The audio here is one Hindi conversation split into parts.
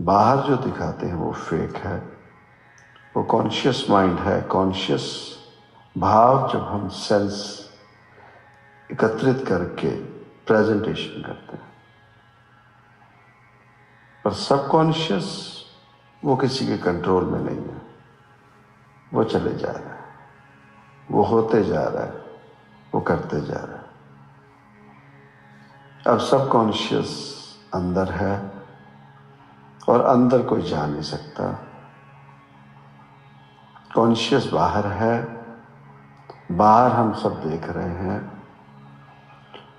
बाहर जो दिखाते हैं वो फेक है, वो कॉन्शियस माइंड है। कॉन्शियस भाव जब हम सेंस एकत्रित करके प्रेजेंटेशन करते हैं, पर सबकॉन्शियस वो किसी के कंट्रोल में नहीं है, वो चले जा रहा है, वो होते जा रहा है, वो करते जा रहा है। अब सबकॉन्शियस अंदर है और अंदर कोई जा नहीं सकता। कॉन्शियस बाहर है, बाहर हम सब देख रहे हैं,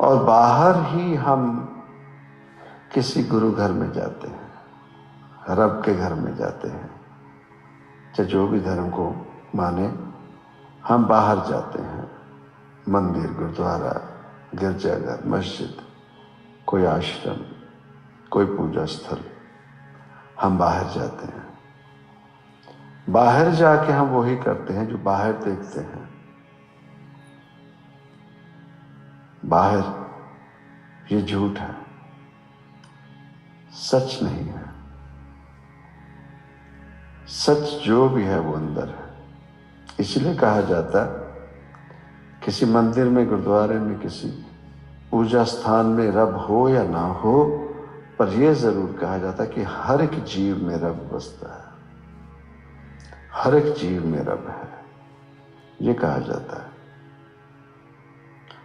और बाहर ही हम किसी गुरु घर में जाते हैं, रब के घर में जाते हैं, चाहे जो भी धर्म को माने, हम बाहर जाते हैं। मंदिर, गुरुद्वारा, गिरजाघर, मस्जिद, कोई आश्रम, कोई पूजा स्थल, हम बाहर जाते हैं। बाहर जाके हम वही करते हैं जो बाहर देखते हैं। बाहर ये झूठ है, सच नहीं है। सच जो भी है वो अंदर है। इसलिए कहा जाता है किसी मंदिर में, गुरुद्वारे में, किसी पूजा स्थान में रब हो या ना हो, पर यह जरूर कहा जाता है कि हर एक जीव में रब बसता है, हर एक जीव में रब है, ये कहा जाता है।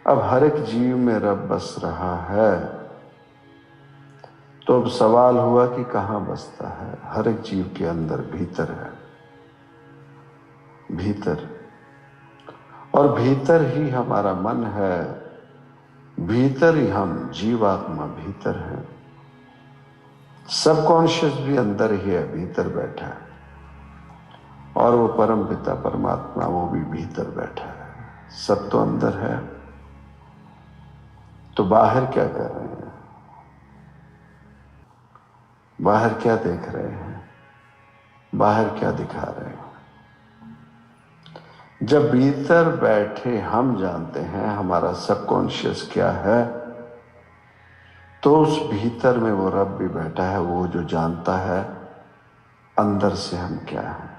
अब हर एक जीव में रब बस रहा है, तो अब सवाल हुआ कि कहां बसता है? हर एक जीव के अंदर, भीतर है, भीतर। और भीतर ही हमारा मन है, भीतर ही हम जीवात्मा भीतर है। सबकॉन्शियस भी अंदर ही है, भीतर बैठा है, और वो परम पिता परमात्मा वो भी भीतर बैठा है। सब तो अंदर है, तो बाहर क्या कर रहे हैं? बाहर क्या देख रहे हैं? बाहर क्या दिखा रहे हैं? जब भीतर बैठे हम जानते हैं हमारा सबकॉन्शियस क्या है, तो उस भीतर में वो रब भी बैठा है, वो जो जानता है अंदर से हम क्या हैं,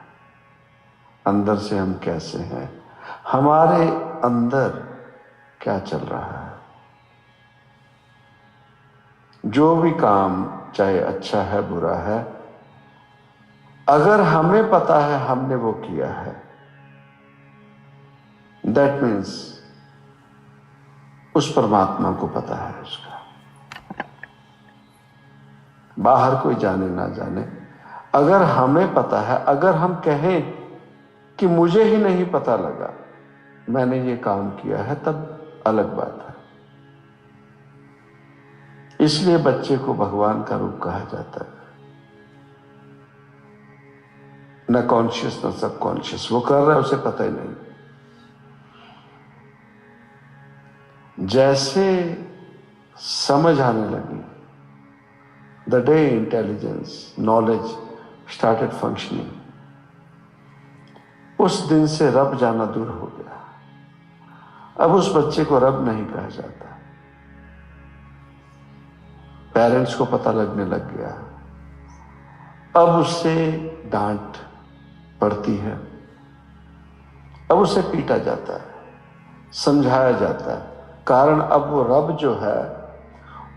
अंदर से हम कैसे हैं, हमारे अंदर क्या चल रहा है। जो भी काम, चाहे अच्छा है बुरा है, अगर हमें पता है हमने वो किया है, दैट मीन्स उस परमात्मा को पता है उसका। बाहर कोई जाने ना जाने, अगर हमें पता है, अगर हम कहें कि मुझे ही नहीं पता लगा मैंने ये काम किया है, तब अलग बात है। इसलिए बच्चे को भगवान का रूप कहा जाता है। न कॉन्शियस न सबकॉन्शियस, वो कर रहा है उसे पता ही नहीं। जैसे समझ आने लगी, the day intelligence, knowledge started functioning, उस दिन से रब जाना दूर हो गया। अब उस बच्चे को रब नहीं कहा जाता। पेरेंट्स को पता लगने लग गया, अब उससे डांट पड़ती है, अब उसे पीटा जाता है, समझाया जाता है। कारण अब वो रब जो है,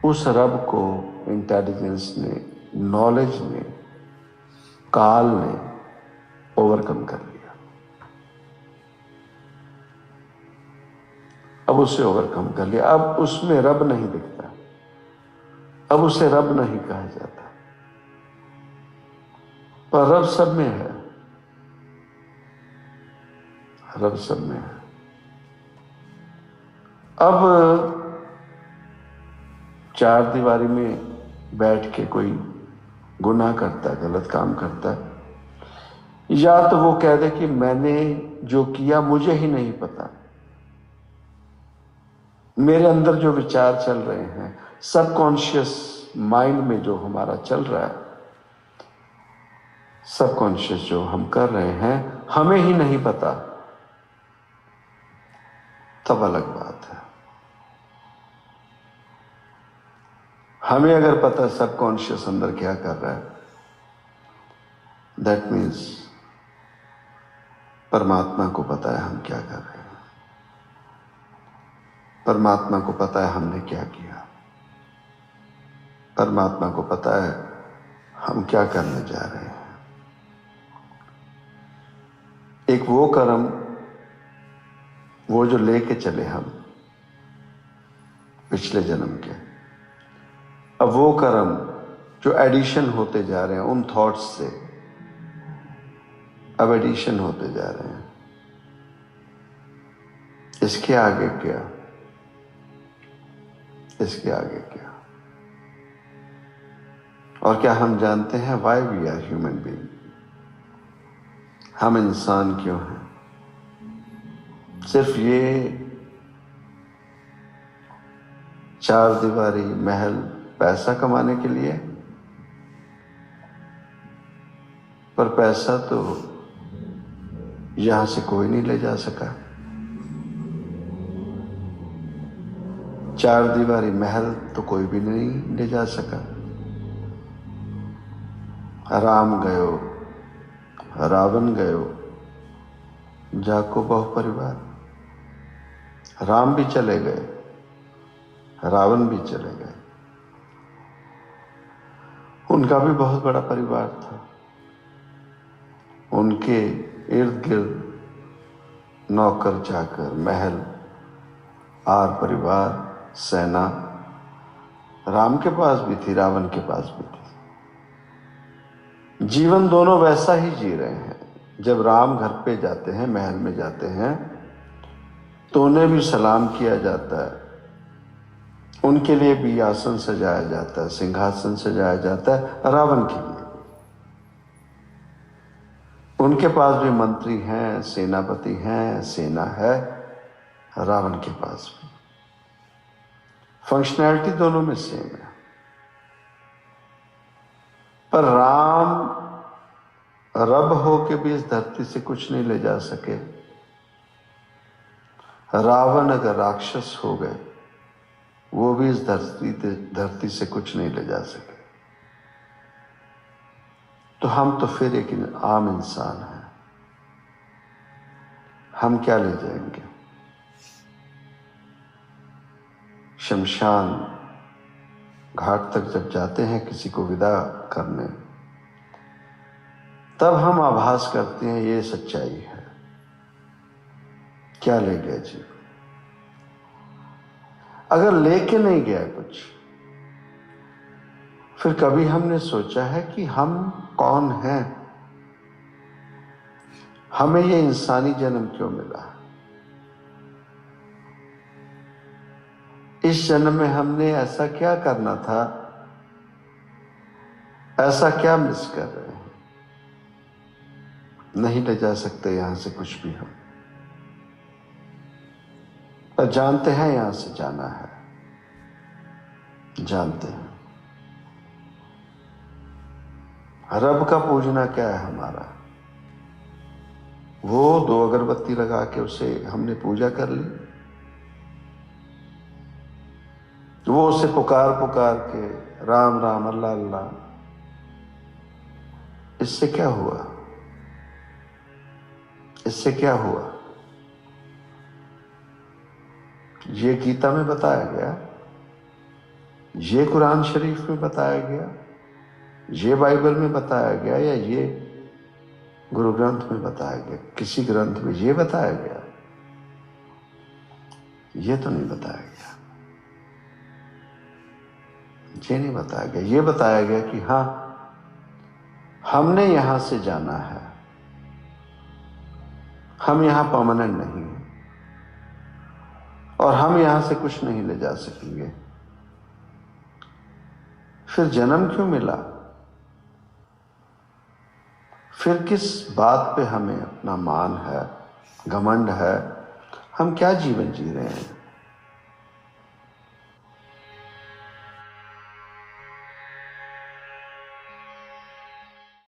उस रब को इंटेलिजेंस ने, नॉलेज ने, काल ने ओवरकम कर लिया। अब उसे ओवरकम कर लिया, अब उसमें रब नहीं दिखता, अब उसे रब नहीं कहा जाता। पर रब सब में है, रब सब में है। अब चार दीवारी में बैठ के कोई गुनाह करता है, गलत काम करता है, या तो वो कह दे कि मैंने जो किया मुझे ही नहीं पता, मेरे अंदर जो विचार चल रहे हैं, सबकॉन्शियस माइंड में जो हमारा चल रहा है, सबकॉन्शियस जो हम कर रहे हैं, हमें ही नहीं पता, तब अलग बात है। हमें अगर पता सबकॉन्शियस अंदर क्या कर रहा है, दैट मीन्स परमात्मा को पता है हम क्या कर रहे हैं, परमात्मा को पता है हमने क्या किया, परमात्मा को पता है हम क्या करने जा रहे हैं। एक वो कर्म, वो जो लेके चले हम पिछले जन्म के, अब वो कर्म जो एडिशन होते जा रहे हैं उन थॉट्स से, अब एडिशन होते जा रहे हैं। इसके आगे क्या, इसके आगे क्या? और क्या हम जानते हैं why we are human being? हम इंसान क्यों हैं? सिर्फ ये चार दीवारी महल पैसा कमाने के लिए? पर पैसा तो यहां से कोई नहीं ले जा सका। चार दीवारी महल तो कोई भी नहीं ले जा सका। राम गयो रावण गयो, जाको बहु परिवार। राम भी चले गए, रावण भी चले गए, उनका भी बहुत बड़ा परिवार था। उनके इर्द गिर्द नौकर चाकर, महल, आर परिवार, सेना राम के पास भी थी, रावण के पास भी थी। जीवन दोनों वैसा ही जी रहे हैं। जब राम घर पे जाते हैं, महल में जाते हैं, तो उन्हें भी सलाम किया जाता है, उनके लिए भी आसन सजाया जाता है, सिंहासन सजाया जाता है। रावण के लिए उनके पास भी मंत्री हैं, सेनापति हैं, सेना है। रावण के पास भी फंक्शनैलिटी दोनों में सेम है। पर राम रब हो के भी इस धरती से कुछ नहीं ले जा सके। रावण अगर राक्षस हो गए, वो भी इस धरती से कुछ नहीं ले जा सके। तो हम तो फिर एक आम इंसान हैं, हम क्या ले जाएंगे? शमशान घाट तक जब जाते हैं किसी को विदा करने, तब हम आभास करते हैं ये सच्चाई है। क्या ले गया जी? अगर लेके नहीं गया कुछ, फिर कभी हमने सोचा है कि हम कौन हैं? हमें ये इंसानी जन्म क्यों मिला? इस जन्म में हमने ऐसा क्या करना था? ऐसा क्या मिस कर रहे हैं? नहीं ले जा सकते यहां से कुछ भी हम, पर जानते हैं यहां से जाना है, जानते हैं। रब का पूजना क्या है हमारा? वो 2 अगरबत्ती लगा के उसे हमने पूजा कर ली, वो उसे पुकार पुकार के राम राम अल्लाह अल्लाह, इससे क्या हुआ? इससे क्या हुआ? ये गीता में बताया गया, ये कुरान शरीफ में बताया गया, ये बाइबल में बताया गया, या ये गुरु ग्रंथ में बताया गया? किसी ग्रंथ में ये बताया गया? ये तो नहीं बताया गया, ये नहीं बताया गया। ये बताया गया कि हां, हमने यहां से जाना है, हम यहां परमानेंट नहीं हैं, और हम यहां से कुछ नहीं ले जा सकेंगे। फिर जन्म क्यों मिला? फिर किस बात पे हमें अपना मान है, घमंड है? हम क्या जीवन जी रहे हैं?